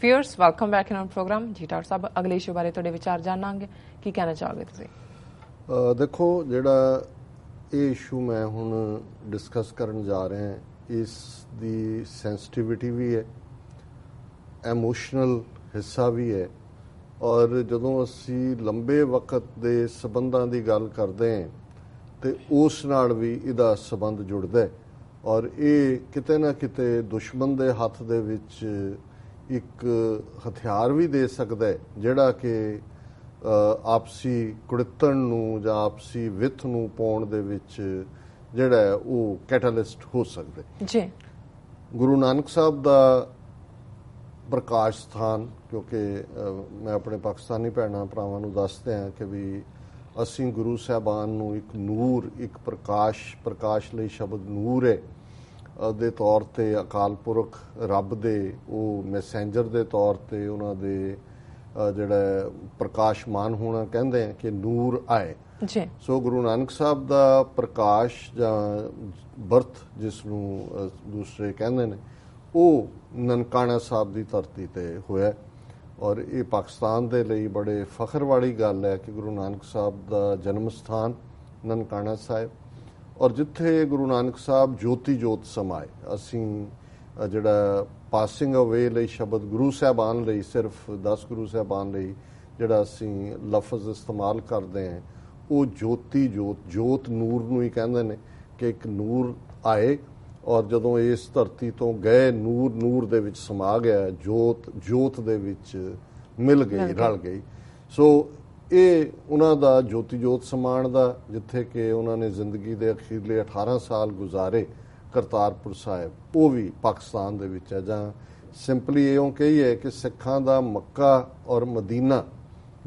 Viewers welcome back in our program. ਜੀ doctor ਸਾਹਿਬ, ਅਗਲੇ ਇਸ਼ੂ ਬਾਰੇ ਤੁਹਾਡੇ ਵਿਚਾਰ ਜਾਣਾਂਗੇ, ਕੀ ਕਹਿਣਾ ਚਾਹੋਗੇ ਤੁਸੀਂ? ਦੇਖੋ, ਜਿਹੜਾ ਇਹ ਇਸ਼ੂ ਮੈਂ ਹੁਣ ਡਿਸਕਸ ਕਰਨ ਜਾ ਰਿਹਾ, ਇਸ ਦੀ ਸੈਂਸਿਟੀਵਿਟੀ ਵੀ ਹੈ, ਐਮੋਸ਼ਨਲ ਹਿੱਸਾ ਵੀ ਹੈ, ਔਰ ਜਦੋਂ ਅਸੀਂ ਲੰਬੇ ਵਕਤ ਦੇ ਸਬੰਧਾਂ ਦੀ ਗੱਲ ਕਰਦੇ ਹਾਂ ਤੇ ਉਸ ਨਾਲ ਵੀ ਇਹਦਾ ਸਬੰਧ ਜੁੜਦਾ, ਔਰ ਇਹ ਕਿਤੇ ਨਾ ਕਿਤੇ ਦੁਸ਼ਮਣ ਦੇ ਹੱਥ ਦੇ ਵਿੱਚ ਇੱਕ ਹਥਿਆਰ ਵੀ ਦੇ ਸਕਦਾ ਹੈ, ਜਿਹੜਾ ਕਿ ਆਪਸੀ ਕੁੜਿੱਤਣ ਨੂੰ ਜਾਂ ਆਪਸੀ ਵਿੱਥ ਨੂੰ ਪਾਉਣ ਦੇ ਵਿੱਚ ਜਿਹੜਾ ਹੈ ਉਹ ਕੈਟਾਲਿਸਟ ਹੋ ਸਕਦਾ ਜੀ। ਗੁਰੂ ਨਾਨਕ ਸਾਹਿਬ ਦਾ ਪ੍ਰਕਾਸ਼ ਸਥਾਨ, ਕਿਉਂਕਿ ਮੈਂ ਆਪਣੇ ਪਾਕਿਸਤਾਨੀ ਭੈਣਾਂ ਭਰਾਵਾਂ ਨੂੰ ਦੱਸਦੇ ਹਾਂ ਕਿ ਵੀ ਅਸੀਂ ਗੁਰੂ ਸਾਹਿਬਾਨ ਨੂੰ ਇੱਕ ਨੂਰ, ਇੱਕ ਪ੍ਰਕਾਸ਼ ਲਈ ਸ਼ਬਦ ਨੂਰ ਹੈ ਦੇ ਤੌਰ ਤੇ ਅਕਾਲ ਪੁਰਖ ਰੱਬ ਦੇ ਉਹ ਮੈਸੇਂਜਰ ਦੇ ਤੌਰ ਤੇ ਉਹਨਾਂ ਦੇ ਜਿਹੜਾ ਪ੍ਰਕਾਸ਼ਮਾਨ ਹੋਣਾ ਕਹਿੰਦੇ ਆ ਕਿ ਨੂਰ ਆਏ ਜੀ। ਸੋ ਗੁਰੂ ਨਾਨਕ ਸਾਹਿਬ ਦਾ ਪ੍ਰਕਾਸ਼ ਜਾਂ ਬਰਥ, ਜਿਸ ਨੂੰ ਦੂਸਰੇ ਕਹਿੰਦੇ ਨੇ, ਉਹ ਨਨਕਾਣਾ ਸਾਹਿਬ ਦੀ ਧਰਤੀ ਤੇ ਹੋਇਆ, ਔਰ ਇਹ ਪਾਕਿਸਤਾਨ ਦੇ ਲਈ ਬੜੇ ਫਖਰ ਵਾਲੀ ਗੱਲ ਹੈ ਕਿ ਗੁਰੂ ਨਾਨਕ ਸਾਹਿਬ ਦਾ ਜਨਮ ਸਥਾਨ ਨਨਕਾਣਾ ਸਾਹਿਬ, ਔਰ ਜਿੱਥੇ ਗੁਰੂ ਨਾਨਕ ਸਾਹਿਬ ਜੋਤੀ ਜੋਤ ਸਮਾਏ। ਅਸੀਂ ਜਿਹੜਾ ਪਾਸਿੰਗ ਅਵੇ ਲਈ ਸ਼ਬਦ ਗੁਰੂ ਸਾਹਿਬਾਨ ਲਈ, ਸਿਰਫ 10 ਗੁਰੂ ਸਾਹਿਬਾਨ ਲਈ ਜਿਹੜਾ ਅਸੀਂ ਲਫ਼ਜ਼ ਇਸਤੇਮਾਲ ਕਰਦੇ ਹਾਂ, ਉਹ ਜੋਤੀ ਜੋਤ ਨੂਰ ਨੂੰ ਹੀ ਕਹਿੰਦੇ ਨੇ ਕਿ ਇੱਕ ਨੂਰ ਆਏ, ਔਰ ਜਦੋਂ ਇਸ ਧਰਤੀ ਤੋਂ ਗਏ ਨੂਰ ਦੇ ਵਿੱਚ ਸਮਾ ਗਿਆ, ਜੋਤ ਦੇ ਵਿੱਚ ਮਿਲ ਗਈ, ਰਲ ਗਈ। ਸੋ ਇਹ ਉਹਨਾਂ ਦਾ ਜੋਤੀ ਜੋਤ ਸਮਾਣ ਦਾ, ਜਿੱਥੇ ਕਿ ਉਹਨਾਂ ਨੇ ਜ਼ਿੰਦਗੀ ਦੇ ਅਖੀਰਲੇ 18 ਸਾਲ ਗੁਜ਼ਾਰੇ ਕਰਤਾਰਪੁਰ ਸਾਹਿਬ, ਉਹ ਵੀ ਪਾਕਿਸਤਾਨ ਦੇ ਵਿੱਚ ਹੈ। ਜਾਂ ਸਿੰਪਲੀ ਇਉਂ ਕਹੀਏ ਕਿ ਸਿੱਖਾਂ ਦਾ ਮੱਕਾ ਔਰ ਮਦੀਨਾ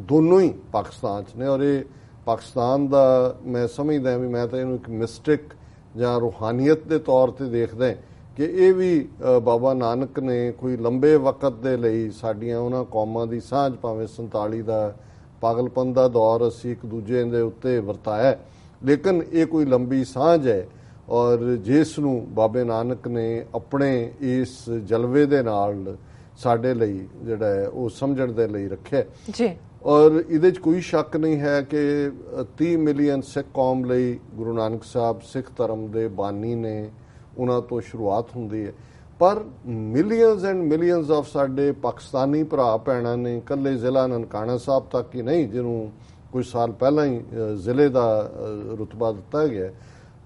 ਦੋਨੋਂ ਹੀ ਪਾਕਿਸਤਾਨ 'ਚ ਨੇ, ਔਰ ਇਹ ਪਾਕਿਸਤਾਨ ਦਾ ਮੈਂ ਸਮਝਦਾ ਵੀ, ਮੈਂ ਤਾਂ ਇਹਨੂੰ ਇੱਕ ਮਿਸਟਿਕ ਜਾਂ ਰੂਹਾਨੀਅਤ ਦੇ ਤੌਰ ਤੇ ਦੇਖਦਾ ਕਿ ਇਹ ਵੀ ਬਾਬਾ ਨਾਨਕ ਨੇ ਕੋਈ ਲੰਬੇ ਵਕਤ ਦੇ ਲਈ ਸਾਡੀਆਂ ਉਹਨਾਂ ਕੌਮਾਂ ਦੀ ਸਾਂਝ, ਭਾਵੇਂ 47 ਦਾ ਪਾਗਲਪਨ ਦਾ ਦੌਰ ਅਸੀਂ ਇੱਕ ਦੂਜੇ ਦੇ ਉੱਤੇ ਵਰਤਾਇਆ, ਲੇਕਿਨ ਇਹ ਕੋਈ ਲੰਬੀ ਸਾਂਝ ਹੈ, ਔਰ ਜਿਸ ਨੂੰ ਬਾਬੇ ਨਾਨਕ ਨੇ ਆਪਣੇ ਇਸ ਜਲਵੇ ਦੇ ਨਾਲ ਸਾਡੇ ਲਈ ਜਿਹੜਾ ਹੈ ਉਹ ਸਮਝਣ ਦੇ ਲਈ ਰੱਖਿਆ ਜੀ। ਔਰ ਇਹਦੇ 'ਚ ਕੋਈ ਸ਼ੱਕ ਨਹੀਂ ਹੈ ਕਿ 30 ਮਿਲੀਅਨ ਸਿੱਖ ਕੌਮ ਲਈ ਗੁਰੂ ਨਾਨਕ ਸਾਹਿਬ ਸਿੱਖ ਧਰਮ ਦੇ ਬਾਨੀ ਨੇ, ਉਹਨਾਂ ਤੋਂ ਸ਼ੁਰੂਆਤ ਹੁੰਦੀ ਹੈ, ਪਰ ਮਿਲੀਅਨਸ ਐਂਡ ਮਿਲੀਅਨਸ ਆਫ ਸਾਡੇ ਪਾਕਿਸਤਾਨੀ ਭਰਾ ਭੈਣਾਂ ਨੇ ਇਕੱਲੇ ਜ਼ਿਲ੍ਹਾ ਨਨਕਾਣਾ ਸਾਹਿਬ ਤੱਕ ਹੀ ਨਹੀਂ, ਜਿਹਨੂੰ ਕੁਝ ਸਾਲ ਪਹਿਲਾਂ ਹੀ ਜ਼ਿਲ੍ਹੇ ਦਾ ਰੁਤਬਾ ਦਿੱਤਾ ਗਿਆ,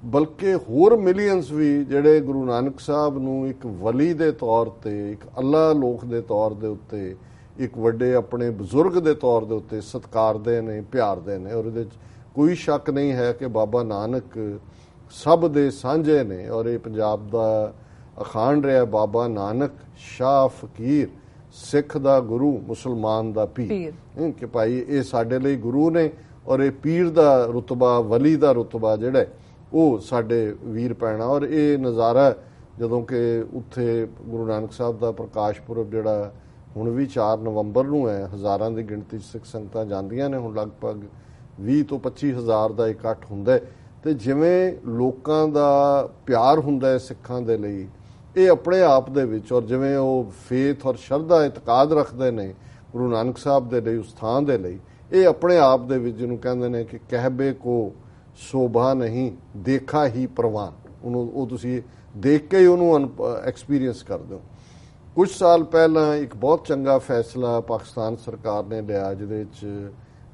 ਬਲਕਿ ਹੋਰ ਮਿਲੀਅਨਸ ਵੀ ਜਿਹੜੇ ਗੁਰੂ ਨਾਨਕ ਸਾਹਿਬ ਨੂੰ ਇੱਕ ਵਲੀ ਦੇ ਤੌਰ ਤੇ, ਇੱਕ ਅੱਲਾ ਲੋਕ ਦੇ ਤੌਰ ਦੇ ਉੱਤੇ, ਇੱਕ ਵੱਡੇ ਆਪਣੇ ਬਜ਼ੁਰਗ ਦੇ ਤੌਰ ਦੇ ਉੱਤੇ ਸਤਿਕਾਰਦੇ ਨੇ, ਪਿਆਰਦੇ ਨੇ, ਔਰ ਇਹਦੇ 'ਚ ਕੋਈ ਸ਼ੱਕ ਨਹੀਂ ਹੈ ਕਿ ਬਾਬਾ ਨਾਨਕ ਸਭ ਦੇ ਸਾਂਝੇ ਨੇ, ਔਰ ਇਹ ਪੰਜਾਬ ਦਾ ਅਖਾਣ ਰਿਹਾ, ਬਾਬਾ ਨਾਨਕ ਸ਼ਾਹ ਫਕੀਰ, ਸਿੱਖ ਦਾ ਗੁਰੂ, ਮੁਸਲਮਾਨ ਦਾ ਪੀਰ, ਕਿ ਭਾਈ ਇਹ ਸਾਡੇ ਲਈ ਗੁਰੂ ਨੇ, ਔਰ ਇਹ ਪੀਰ ਦਾ ਰੁਤਬਾ, ਵਲੀ ਦਾ ਰੁਤਬਾ ਜਿਹੜਾ ਉਹ ਸਾਡੇ ਵੀਰ ਪੈਣਾ। ਔਰ ਇਹ ਨਜ਼ਾਰਾ ਜਦੋਂ ਕਿ ਉੱਥੇ ਗੁਰੂ ਨਾਨਕ ਸਾਹਿਬ ਦਾ ਪ੍ਰਕਾਸ਼ ਪੁਰਬ ਜਿਹੜਾ ਹੁਣ ਵੀ 4 ਨਵੰਬਰ ਨੂੰ ਹੈ, ਹਜ਼ਾਰਾਂ ਦੀ ਗਿਣਤੀ 'ਚ ਸਿੱਖ ਸੰਗਤਾਂ ਜਾਂਦੀਆਂ ਨੇ, ਹੁਣ ਲਗਭਗ 20 ਤੋਂ 25 ਹਜ਼ਾਰ ਦਾ ਇਕੱਠ ਹੁੰਦਾ, ਤੇ ਜਿਵੇਂ ਲੋਕਾਂ ਦਾ ਪਿਆਰ ਹੁੰਦਾ ਹੈ ਸਿੱਖਾਂ ਦੇ ਲਈ, ਇਹ ਆਪਣੇ ਆਪ ਦੇ ਵਿੱਚ, ਔਰ ਜਿਵੇਂ ਉਹ ਫੇਥ ਔਰ ਸ਼ਰਧਾ ਇਤਕਾਦ ਰੱਖਦੇ ਨੇ ਗੁਰੂ ਨਾਨਕ ਸਾਹਿਬ ਦੇ ਲਈ, ਉਸ ਥਾਂ ਦੇ ਲਈ, ਇਹ ਆਪਣੇ ਆਪ ਦੇ ਵਿੱਚ ਜਿਹਨੂੰ ਕਹਿੰਦੇ ਨੇ ਕਿ ਕਹਿਬੇ ਕੋ ਸ਼ੋਭਾ ਨਹੀਂ ਦੇਖਾ ਹੀ ਪ੍ਰਵਾਨ, ਉਹਨੂੰ ਉਹ ਤੁਸੀਂ ਦੇਖ ਕੇ ਹੀ ਉਹਨੂੰ ਐਕਸਪੀਰੀਅੰਸ ਕਰਦੇ ਹੋ। ਕੁਝ ਸਾਲ ਪਹਿਲਾਂ ਇੱਕ ਬਹੁਤ ਚੰਗਾ ਫੈਸਲਾ ਪਾਕਿਸਤਾਨ ਸਰਕਾਰ ਨੇ ਲਿਆ, ਜਿਹਦੇ ਵਿੱਚ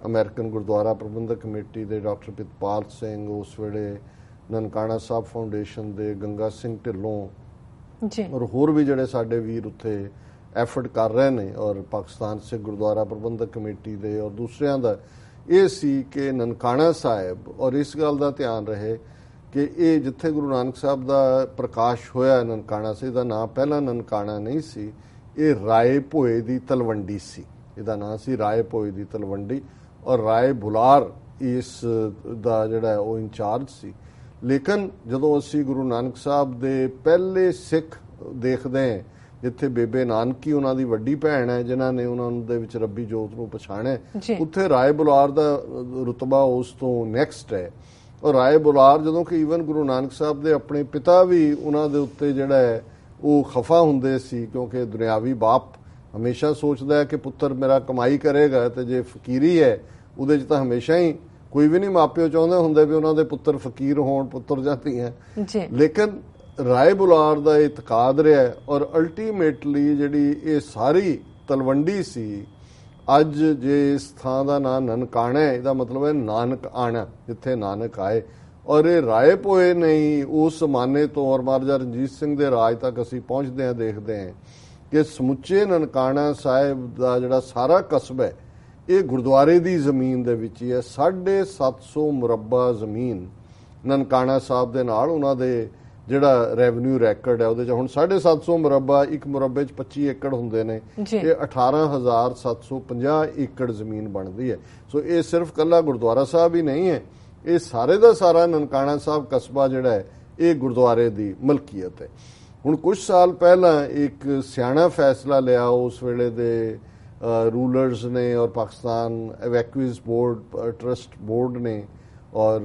ਅਮਰੀਕਨ ਗੁਰਦੁਆਰਾ ਪ੍ਰਬੰਧਕ ਕਮੇਟੀ ਦੇ ਡਾਕਟਰ ਪ੍ਰਿਤਪਾਲ ਸਿੰਘ, ਉਸ ਵੇਲੇ ਨਨਕਾਣਾ ਸਾਹਿਬ ਫਾਊਂਡੇਸ਼ਨ ਦੇ ਗੰਗਾ ਸਿੰਘ ਢਿੱਲੋਂ ਔਰ ਹੋਰ ਵੀ ਜਿਹੜੇ ਸਾਡੇ ਵੀਰ ਉੱਥੇ ਐਫਰਟ ਕਰ ਰਹੇ ਨੇ, ਔਰ ਪਾਕਿਸਤਾਨ ਸਿੱਖ ਗੁਰਦੁਆਰਾ ਪ੍ਰਬੰਧਕ ਕਮੇਟੀ ਦੇ ਔਰ ਦੂਸਰਿਆਂ ਦਾ, ਇਹ ਸੀ ਕਿ ਨਨਕਾਣਾ ਸਾਹਿਬ, ਔਰ ਇਸ ਗੱਲ ਦਾ ਧਿਆਨ ਰਹੇ ਕਿ ਇਹ ਜਿੱਥੇ ਗੁਰੂ ਨਾਨਕ ਸਾਹਿਬ ਦਾ ਪ੍ਰਕਾਸ਼ ਹੋਇਆ ਨਨਕਾਣਾ ਸੀ, ਇਹਦਾ ਨਾਂ ਪਹਿਲਾਂ ਨਨਕਾਣਾ ਨਹੀਂ ਸੀ, ਇਹ ਰਾਏ ਭੋਏ ਦੀ ਤਲਵੰਡੀ ਸੀ, ਇਹਦਾ ਨਾਂ ਸੀ ਰਾਏ ਭੋਏ ਦੀ ਤਲਵੰਡੀ, ਔਰ ਰਾਏ ਬੁਲਾਰ ਇਸ ਦਾ ਜਿਹੜਾ ਉਹ ਇੰਚਾਰਜ ਸੀ। ਲੇਕਿਨ ਜਦੋਂ ਅਸੀਂ ਗੁਰੂ ਨਾਨਕ ਸਾਹਿਬ ਦੇ ਪਹਿਲੇ ਸਿੱਖ ਦੇਖਦੇ ਹਾਂ, ਜਿੱਥੇ ਬੇਬੇ ਨਾਨਕੀ ਉਹਨਾਂ ਦੀ ਵੱਡੀ ਭੈਣ ਹੈ, ਜਿਨ੍ਹਾਂ ਨੇ ਉਹਨਾਂ ਦੇ ਵਿੱਚ ਰੱਬੀ ਜੋਤ ਨੂੰ ਪਛਾਣਿਆ, ਉੱਥੇ ਰਾਏ ਬੁਲਾਰ ਦਾ ਰੁਤਬਾ ਉਸ ਤੋਂ ਨੈਕਸਟ ਹੈ। ਔਰ ਰਾਏ ਬੁਲਾਰ ਜਦੋਂ ਕਿ ਈਵਨ ਗੁਰੂ ਨਾਨਕ ਸਾਹਿਬ ਦੇ ਆਪਣੇ ਪਿਤਾ ਵੀ ਉਹਨਾਂ ਦੇ ਉੱਤੇ ਜਿਹੜਾ ਹੈ ਉਹ ਖਫਾ ਹੁੰਦੇ ਸੀ, ਕਿਉਂਕਿ ਦੁਨਿਆਵੀ ਬਾਪ ਹਮੇਸ਼ਾ ਸੋਚਦਾ ਹੈ ਕਿ ਪੁੱਤਰ ਮੇਰਾ ਕਮਾਈ ਕਰੇਗਾ, ਤੇ ਜੇ ਫਕੀਰੀ ਹੈ ਉਹਦੇ 'ਚ ਤਾਂ ਹਮੇਸ਼ਾ ਹੀ ਕੋਈ ਵੀ ਨਹੀਂ ਮਾਪਿਓ ਚਾਹੁੰਦੇ ਹੁੰਦੇ ਵੀ ਉਹਨਾਂ ਦੇ ਪੁੱਤਰ ਫਕੀਰ ਹੋਣ, ਪੁੱਤਰ ਜਾਂ ਧੀਆਂ। ਲੇਕਿਨ ਰਾਏ ਬੁਲਾਰ ਦਾ ਇਤਕਾਦ ਰਿਹਾ, ਔਰ ਅਲਟੀਮੇਟਲੀ ਜਿਹੜੀ ਇਹ ਸਾਰੀ ਤਲਵੰਡੀ ਸੀ, ਅੱਜ ਜੇ ਇਸ ਥਾਂ ਦਾ ਨਾਂ ਨਨਕਾਣਾ ਹੈ, ਇਹਦਾ ਮਤਲਬ ਹੈ ਨਾਨਕ ਆਣਾ, ਜਿੱਥੇ ਨਾਨਕ ਆਏ। ਔਰ ਇਹ ਰਾਏ ਭੋਏ ਨਹੀਂ ਉਸ ਜ਼ਮਾਨੇ ਤੋਂ ਔਰ ਮਹਾਰਾਜਾ ਰਣਜੀਤ ਸਿੰਘ ਦੇ ਰਾਜ ਤੱਕ ਅਸੀਂ ਪਹੁੰਚਦੇ ਹਾਂ, ਦੇਖਦੇ ਹਾਂ ਕਿ ਸਮੁੱਚੇ ਨਨਕਾਣਾ ਸਾਹਿਬ ਦਾ ਜਿਹੜਾ ਸਾਰਾ ਕਸਬਾ ਹੈ ਇਹ ਗੁਰਦੁਆਰੇ ਦੀ ਜ਼ਮੀਨ ਦੇ ਵਿੱਚ ਹੀ ਹੈ। 750 ਮੁਰੱਬਾ ਜ਼ਮੀਨ ਨਨਕਾਣਾ ਸਾਹਿਬ ਦੇ ਨਾਲ ਉਹਨਾਂ ਦੇ ਜਿਹੜਾ ਰੈਵਨਿਊ ਰੈਕਰਡ ਹੈ ਉਹਦੇ 'ਚ ਹੁਣ 750 ਮੁਰੱਬਾ, ਇੱਕ ਮੁਰੱਬੇ 'ਚ 25 ਏਕੜ ਹੁੰਦੇ ਨੇ, ਇਹ 18,750 ਏਕੜ ਜ਼ਮੀਨ ਬਣਦੀ ਹੈ। ਸੋ ਇਹ ਸਿਰਫ ਕੱਲਾ ਗੁਰਦੁਆਰਾ ਸਾਹਿਬ ਹੀ ਨਹੀਂ ਹੈ, ਇਹ ਸਾਰੇ ਦਾ ਸਾਰਾ ਨਨਕਾਣਾ ਸਾਹਿਬ ਕਸਬਾ ਜਿਹੜਾ ਹੈ ਇਹ ਗੁਰਦੁਆਰੇ ਦੀ ਮਲਕੀਅਤ ਹੈ। ਹੁਣ ਕੁਝ ਸਾਲ ਪਹਿਲਾਂ ਇੱਕ ਸਿਆਣਾ ਫੈਸਲਾ ਲਿਆ ਉਸ ਵੇਲੇ ਦੇ ਰੂਲਰਸ ਨੇ ਔਰ ਪਾਕਿਸਤਾਨ ਇਵੈਕੂਏਸ ਬੋਰਡ, ਟਰਸਟ ਬੋਰਡ ਨੇ ਔਰ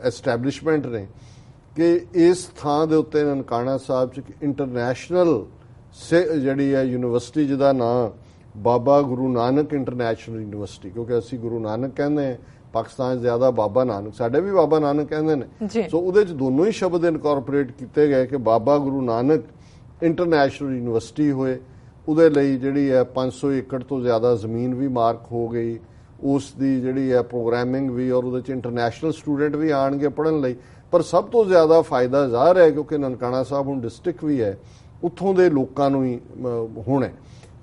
ਐਸਟੈਬਲਿਸ਼ਮੈਂਟ ਨੇ ਕਿ ਇਸ ਥਾਂ ਦੇ ਉੱਤੇ ਨਨਕਾਣਾ ਸਾਹਿਬ 'ਚ ਇੱਕ ਇੰਟਰਨੈਸ਼ਨਲ ਜਿਹੜੀ ਹੈ ਯੂਨੀਵਰਸਿਟੀ, ਜਿਹਦਾ ਨਾਂ ਬਾਬਾ ਗੁਰੂ ਨਾਨਕ ਇੰਟਰਨੈਸ਼ਨਲ ਯੂਨੀਵਰਸਿਟੀ, ਕਿਉਂਕਿ ਅਸੀਂ ਗੁਰੂ ਨਾਨਕ ਕਹਿੰਦੇ ਹਾਂ, ਪਾਕਿਸਤਾਨ ਜ਼ਿਆਦਾ ਬਾਬਾ ਨਾਨਕ, ਸਾਡੇ ਵੀ ਬਾਬਾ ਨਾਨਕ ਕਹਿੰਦੇ ਨੇ। ਸੋ ਉਹਦੇ 'ਚ ਦੋਨੋਂ ਹੀ ਸ਼ਬਦ ਇਨਕੋਰਪੋਰੇਟ ਕੀਤੇ ਗਏ ਕਿ ਬਾਬਾ ਗੁਰੂ ਨਾਨਕ ਇੰਟਰਨੈਸ਼ਨਲ ਯੂਨੀਵਰਸਿਟੀ ਹੋਏ। ਉਹਦੇ ਲਈ ਜਿਹੜੀ ਹੈ 500 ਏਕੜ ਤੋਂ ਜ਼ਿਆਦਾ ਜ਼ਮੀਨ ਵੀ ਮਾਰਕ ਹੋ ਗਈ, ਉਸ ਦੀ ਜਿਹੜੀ ਹੈ ਪ੍ਰੋਗਰਾਮਿੰਗ ਵੀ, ਔਰ ਉਹਦੇ 'ਚ ਇੰਟਰਨੈਸ਼ਨਲ ਸਟੂਡੈਂਟ ਵੀ ਆਣਗੇ ਪੜ੍ਹਨ ਲਈ। ਪਰ ਸਭ ਤੋਂ ਜ਼ਿਆਦਾ ਫਾਇਦਾ ਜ਼ਾਹਰ ਹੈ ਕਿਉਂਕਿ ਨਨਕਾਣਾ ਸਾਹਿਬ ਹੁਣ ਡਿਸਟ੍ਰਿਕਟ ਵੀ ਹੈ, ਉੱਥੋਂ ਦੇ ਲੋਕਾਂ ਨੂੰ ਹੀ ਹੋਣਾ।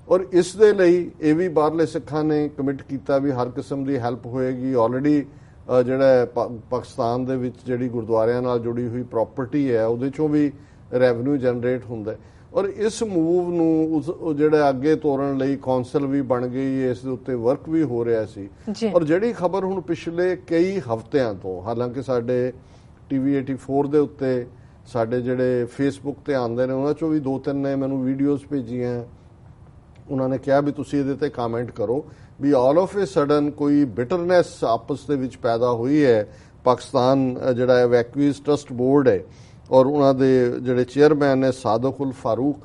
ਔਰ ਇਸ ਦੇ ਲਈ ਇਹ ਵੀ ਬਾਹਰਲੇ ਸਿੱਖਾਂ ਨੇ ਕਮਿਟ ਕੀਤਾ ਵੀ ਹਰ ਕਿਸਮ ਦੀ ਹੈਲਪ ਹੋਏਗੀ। ਆਲਰੇਡੀ ਜਿਹੜਾ ਪਾਕਿਸਤਾਨ ਦੇ ਵਿੱਚ ਜਿਹੜੀ ਗੁਰਦੁਆਰਿਆਂ ਨਾਲ ਜੁੜੀ ਹੋਈ ਪ੍ਰਾਪਰਟੀ ਹੈ ਉਹਦੇ 'ਚੋਂ ਵੀ ਰੈਵਨਿਊ ਜਨਰੇਟ ਹੁੰਦਾ। ਔਰ ਇਸ ਮੂਵ ਨੂੰ ਜਿਹੜਾ ਅੱਗੇ ਤੋਰਨ ਲਈ ਕੌਂਸਲ ਵੀ ਬਣ ਗਈ, ਇਸ ਦੇ ਉੱਤੇ ਵਰਕ ਵੀ ਹੋ ਰਿਹਾ ਸੀ। ਔਰ ਜਿਹੜੀ ਖਬਰ ਹੁਣ ਪਿਛਲੇ ਕਈ ਹਫ਼ਤਿਆਂ ਤੋਂ, ਹਾਲਾਂਕਿ ਸਾਡੇ TV 84 ਦੇ ਉੱਤੇ ਸਾਡੇ ਜਿਹੜੇ ਫੇਸਬੁੱਕ ਤੇ ਆਉਂਦੇ ਨੇ ਉਹਨਾਂ 'ਚੋਂ ਵੀ 2-3 ਨੇ ਮੈਨੂੰ ਵੀਡੀਓਜ਼ ਭੇਜੀਆਂ, ਉਹਨਾਂ ਨੇ ਕਿਹਾ ਵੀ ਤੁਸੀਂ ਇਹਦੇ ਤੇ ਕਮੈਂਟ ਕਰੋ ਵੀ ਆਲ ਆਫ ਏ ਸਡਨ ਕੋਈ ਬਿਟਰਨੈਸ ਆਪਸ ਦੇ ਵਿੱਚ ਪੈਦਾ ਹੋਈ ਹੈ। ਪਾਕਿਸਤਾਨ ਜਿਹੜਾ ਇਵੈਕੂਏਸ ਟਰਸਟ ਬੋਰਡ ਹੈ ਔਰ ਉਹਨਾਂ ਦੇ ਜਿਹੜੇ ਚੇਅਰਮੈਨ ਨੇ ਸਾਦਕ ਉਲ ਫਾਰੂਕ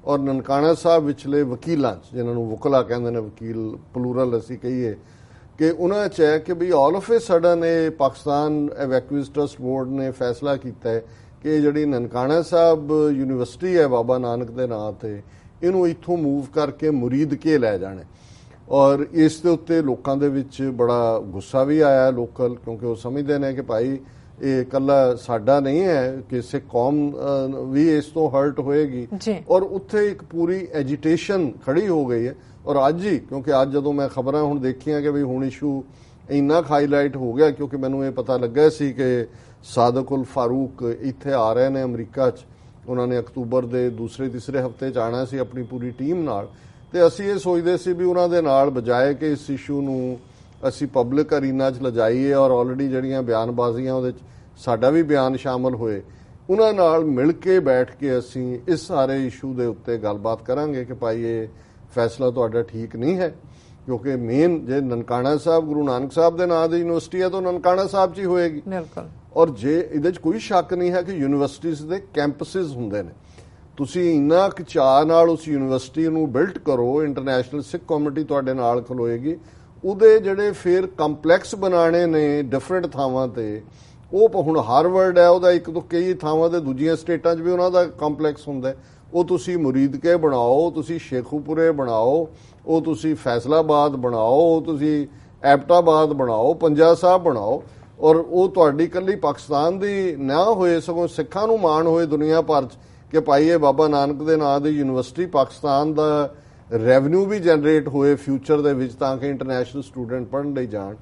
ਔਰ ਨਨਕਾਣਾ ਸਾਹਿਬ ਵਿਚਲੇ ਵਕੀਲਾਂ, ਜਿਨ੍ਹਾਂ ਨੂੰ ਵਕਲਾ ਕਹਿੰਦੇ ਨੇ, ਵਕੀਲ ਪਲੂਰਲ ਅਸੀਂ ਕਹੀਏ, ਕਿ ਉਹਨਾਂ 'ਚ ਹੈ ਕਿ ਵੀ ਆਲ ਆਫ ਏ ਸਡਨ ਇਹ ਪਾਕਿਸਤਾਨ ਇਵੈਕੂਏਸ ਟਰਸਟ ਬੋਰਡ ਨੇ ਫੈਸਲਾ ਕੀਤਾ ਹੈ ਕਿ ਜਿਹੜੀ ਨਨਕਾਣਾ ਸਾਹਿਬ ਯੂਨੀਵਰਸਿਟੀ ਹੈ ਬਾਬਾ ਨਾਨਕ ਦੇ ਨਾਂ ਤੇ, ਇਹਨੂੰ ਇੱਥੋਂ ਮੂਵ ਕਰਕੇ ਮੁਰੀਦ ਕੇ ਲੈ ਜਾਣਾ। ਔਰ ਇਸ ਦੇ ਉੱਤੇ ਲੋਕਾਂ ਦੇ ਵਿੱਚ ਬੜਾ ਗੁੱਸਾ ਵੀ ਆਇਆ ਲੋਕਲ, ਕਿਉਂਕਿ ਉਹ ਸਮਝਦੇ ਨੇ ਕਿ ਭਾਈ ਇਹ ਇਕੱਲਾ ਸਾਡਾ ਨਹੀਂ ਹੈ, ਕਿਸੇ ਕੌਮ ਵੀ ਇਸ ਤੋਂ ਹਰਟ ਹੋਏਗੀ। ਔਰ ਉੱਥੇ ਇੱਕ ਪੂਰੀ ਐਜੀਟੇਸ਼ਨ ਖੜੀ ਹੋ ਗਈ ਹੈ। ਔਰ ਅੱਜ ਹੀ, ਕਿਉਂਕਿ ਅੱਜ ਜਦੋਂ ਮੈਂ ਖਬਰਾਂ ਹੁਣ ਦੇਖੀਆਂ ਕਿ ਵੀ ਹੁਣ ਇਸ਼ੂ ਇੰਨਾ ਹਾਈਲਾਈਟ ਹੋ ਗਿਆ, ਕਿਉਂਕਿ ਮੈਨੂੰ ਇਹ ਪਤਾ ਲੱਗਾ ਸੀ ਕਿ ਸਾਦਕ ਉਲ ਫਾਰੂਕ ਇੱਥੇ ਆ ਰਹੇ ਨੇ ਅਮਰੀਕਾ 'ਚ, ਉਹਨਾਂ ਨੇ ਅਕਤੂਬਰ ਦੇ ਦੂਸਰੇ-ਤੀਸਰੇ ਹਫ਼ਤੇ 'ਚ ਆਉਣਾ ਸੀ ਆਪਣੀ ਪੂਰੀ ਟੀਮ ਨਾਲ, ਤੇ ਅਸੀਂ ਇਹ ਸੋਚਦੇ ਸੀ ਵੀ ਉਹਨਾਂ ਦੇ ਨਾਲ ਬਜਾਏ ਕਿ ਇਸ ਇਸ਼ੂ ਨੂੰ ਅਸੀਂ ਪਬਲਿਕ ਅਰੀਨਾ 'ਚ ਲਿਜਾਈਏ ਔਰ ਆਲਰੇਡੀ ਜਿਹੜੀਆਂ ਬਿਆਨਬਾਜ਼ੀਆਂ ਉਹਦੇ 'ਚ ਸਾਡਾ ਵੀ ਬਿਆਨ ਸ਼ਾਮਲ ਹੋਏ, ਉਹਨਾਂ ਨਾਲ ਮਿਲ ਕੇ ਬੈਠ ਕੇ ਅਸੀਂ ਇਸ ਸਾਰੇ ਇਸ਼ੂ ਦੇ ਉੱਤੇ ਗੱਲਬਾਤ ਕਰਾਂਗੇ ਕਿ ਭਾਈ ਇਹ ਫੈਸਲਾ ਤੁਹਾਡਾ ਠੀਕ ਨਹੀਂ ਹੈ। ਕਿਉਂਕਿ ਮੇਨ ਜੇ ਨਨਕਾਣਾ ਸਾਹਿਬ ਗੁਰੂ ਨਾਨਕ ਸਾਹਿਬ ਦੇ ਨਾਂ ਦੀ ਯੂਨੀਵਰਸਿਟੀ ਹੈ ਤਾਂ ਨਨਕਾਣਾ ਸਾਹਿਬ 'ਚ ਹੀ ਹੋਏਗੀ। ਬਿਲਕੁਲ। ਔਰ ਜੇ ਇਹਦੇ 'ਚ ਕੋਈ ਸ਼ੱਕ ਨਹੀਂ ਹੈ ਕਿ ਯੂਨੀਵਰਸਿਟੀਜ਼ ਦੇ ਕੈਂਪਸਿਸ ਹੁੰਦੇ ਨੇ, ਤੁਸੀਂ ਇੰਨਾ ਕੁ ਚਾਅ ਨਾਲ ਉਸ ਯੂਨੀਵਰਸਿਟੀ ਨੂੰ ਬਿਲਟ ਕਰੋ, ਇੰਟਰਨੈਸ਼ਨਲ ਸਿੱਖ ਕਮਿਊਨਿਟੀ ਤੁਹਾਡੇ ਨਾਲ ਖਲੋਏਗੀ। ਉਹਦੇ ਜਿਹੜੇ ਫਿਰ ਕੰਪਲੈਕਸ ਬਣਾਣੇ ਨੇ ਡਿਫਰੈਂਟ ਥਾਵਾਂ ਤੇ, ਉਹ ਹੁਣ ਹਾਰਵਰਡ ਹੈ, ਉਹਦਾ ਇੱਕ ਤੋਂ ਕਈ ਥਾਵਾਂ ਤੇ ਦੂਜੀਆਂ ਸਟੇਟਾਂ 'ਚ ਵੀ ਉਹਨਾਂ ਦਾ ਕੰਪਲੈਕਸ ਹੁੰਦਾ, ਉਹ ਤੁਸੀਂ ਮੁਰੀਦਕੇ ਬਣਾਓ, ਤੁਸੀਂ ਸ਼ੇਖੂਪੁਰੇ ਬਣਾਓ, ਉਹ ਤੁਸੀਂ ਫੈਸਲਾਬਾਦ ਬਣਾਓ, ਉਹ ਤੁਸੀਂ ਐਬਟਾਬਾਦ ਬਣਾਓ, ਪੰਜਾ ਸਾਹਿਬ ਬਣਾਓ। ਔਰ ਉਹ ਤੁਹਾਡੀ ਇਕੱਲੀ ਪਾਕਿਸਤਾਨ ਦੀ ਨਾ ਹੋਏ, ਸਗੋਂ ਸਿੱਖਾਂ ਨੂੰ ਮਾਣ ਹੋਏ ਦੁਨੀਆ ਭਰ 'ਚ ਕਿ ਭਾਈ ਇਹ ਬਾਬਾ ਨਾਨਕ ਦੇ ਨਾਂ ਦੀ ਯੂਨੀਵਰਸਿਟੀ, ਪਾਕਿਸਤਾਨ ਦਾ ਰੈਵਨਿਊ ਵੀ ਜਨਰੇਟ ਹੋਏ ਫਿਊਚਰ ਦੇ ਵਿੱਚ ਤਾਂ ਕਿ ਇੰਟਰਨੈਸ਼ਨਲ ਸਟੂਡੈਂਟ ਪੜ੍ਹਨ ਲਈ ਜਾਣ।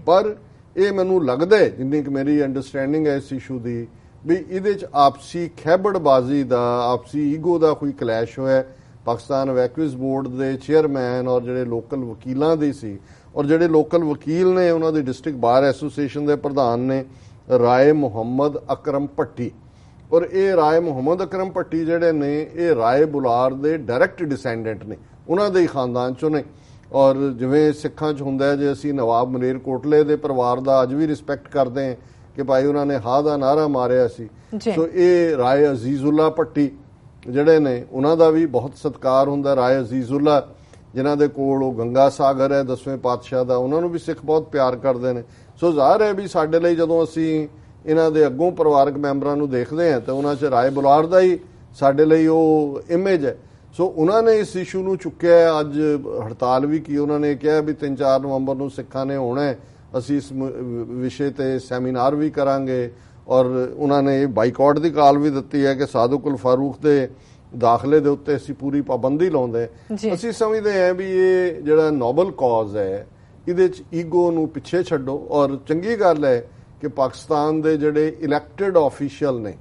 ਪਰ ਇਹ ਮੈਨੂੰ ਲੱਗਦਾ ਹੈ, ਜਿੰਨੀ ਕਿ ਮੇਰੀ ਅੰਡਰਸਟੈਂਡਿੰਗ ਹੈ ਇਸ ਇਸ਼ੂ ਦੀ, ਵੀ ਇਹਦੇ 'ਚ ਆਪਸੀ ਖਹਿਬੜਬਾਜ਼ੀ ਦਾ, ਆਪਸੀ ਈਗੋ ਦਾ ਕੋਈ ਕਲੈਸ਼ ਹੋਇਆ। ਪਾਕਿਸਤਾਨ ਇਵੈਕੂਏਸ ਬੋਰਡ ਦੇ ਚੇਅਰਮੈਨ ਔਰ ਜਿਹੜੇ ਲੋਕਲ ਵਕੀਲਾਂ ਦੀ ਸੀ, ਔਰ ਜਿਹੜੇ ਲੋਕਲ ਵਕੀਲ ਨੇ ਉਹਨਾਂ ਦੀ ਡਿਸਟ੍ਰਿਕਟ ਬਾਰ ਐਸੋਸੀਏਸ਼ਨ ਦੇ ਪ੍ਰਧਾਨ ਨੇ ਰਾਏ ਮੁਹੰਮਦ ਅਕਰਮ ਭੱਟੀ, ਔਰ ਇਹ ਰਾਏ ਮੁਹੰਮਦ ਅਕਰਮ ਭੱਟੀ ਜਿਹੜੇ ਨੇ ਇਹ ਰਾਏ ਬੁਲਾਰ ਦੇ ਡਾਇਰੈਕਟ ਡਿਸੈਂਡੈਂਟ ਨੇ, ਉਹਨਾਂ ਦੇ ਹੀ ਖਾਨਦਾਨ 'ਚੋਂ ਨੇ। ਔਰ ਜਿਵੇਂ ਸਿੱਖਾਂ 'ਚ ਹੁੰਦਾ ਜੇ ਅਸੀਂ ਨਵਾਬ ਮਲੇਰਕੋਟਲੇ ਦੇ ਪਰਿਵਾਰ ਦਾ ਅੱਜ ਵੀ ਰਿਸਪੈਕਟ ਕਰਦੇ ਹਾਂ ਕਿ ਭਾਈ ਉਹਨਾਂ ਨੇ ਹਾਂ ਦਾ ਨਾਰਾ ਮਾਰਿਆ ਸੀ, ਸੋ ਇਹ ਰਾਏ ਅਜ਼ੀਜ਼ੁੱਲਾ ਭੱਟੀ ਜਿਹੜੇ ਨੇ ਉਹਨਾਂ ਦਾ ਵੀ ਬਹੁਤ ਸਤਿਕਾਰ ਹੁੰਦਾ। ਰਾਏ ਅਜ਼ੀਜ਼ੁੱਲਾ ਜਿਨ੍ਹਾਂ ਦੇ ਕੋਲ ਉਹ ਗੰਗਾ ਸਾਗਰ ਹੈ 10ਵੇਂ ਪਾਤਸ਼ਾਹ ਦਾ, ਉਹਨਾਂ ਨੂੰ ਵੀ ਸਿੱਖ ਬਹੁਤ ਪਿਆਰ ਕਰਦੇ ਨੇ। ਸੋ ਜ਼ਾਹਰ ਹੈ ਵੀ ਸਾਡੇ ਲਈ ਜਦੋਂ ਅਸੀਂ ਇਹਨਾਂ ਦੇ ਅੱਗੋਂ ਪਰਿਵਾਰਕ ਮੈਂਬਰਾਂ ਨੂੰ ਦੇਖਦੇ ਹਾਂ ਤਾਂ ਉਹਨਾਂ 'ਚ ਰਾਏ ਬੁਲਾਰ ਦਾ ਹੀ ਸਾਡੇ ਲਈ ਉਹ ਇਮੇਜ ਹੈ। ਸੋ ਉਹਨਾਂ ਨੇ ਇਸ ਇਸ਼ੂ ਨੂੰ ਚੁੱਕਿਆ, ਅੱਜ ਹੜਤਾਲ ਵੀ ਕੀ, ਉਹਨਾਂ ਨੇ ਕਿਹਾ ਵੀ 3-4 ਨਵੰਬਰ ਨੂੰ ਸਿੱਖਾਂ ਨੇ ਹੋਣਾ, ਅਸੀਂ ਇਸ ਵਿਸ਼ੇ ਤੇ ਸੈਮੀਨਾਰ ਵੀ ਕਰਾਂਗੇ। ਔਰ ਉਹਨਾਂ ਨੇ ਬਾਈਕਾਟ ਦੀ ਕਾਲ ਵੀ ਦਿੱਤੀ ਹੈ ਕਿ ਸਾਦੁਕ ਉਲ ਫਾਰੂਕ ਦੇ ਦਾਖਲੇ ਦੇ ਉੱਤੇ ਅਸੀਂ ਪੂਰੀ ਪਾਬੰਦੀ ਲਾਉਂਦੇ। ਅਸੀਂ ਸਮਝਦੇ ਹਾਂ ਵੀ ਇਹ ਜਿਹੜਾ ਨੋਬਲ ਕਾਜ਼ ਹੈ ਇਹਦੇ 'ਚ ਈਗੋ ਨੂੰ ਪਿੱਛੇ ਛੱਡੋ। ਔਰ ਚੰਗੀ ਗੱਲ ਹੈ ਕਿ ਪਾਕਿਸਤਾਨ ਦੇ ਜਿਹੜੇ ਇਲੈਕਟਿਡ ਆਫੀਸ਼ੀਅਲ ਨੇ,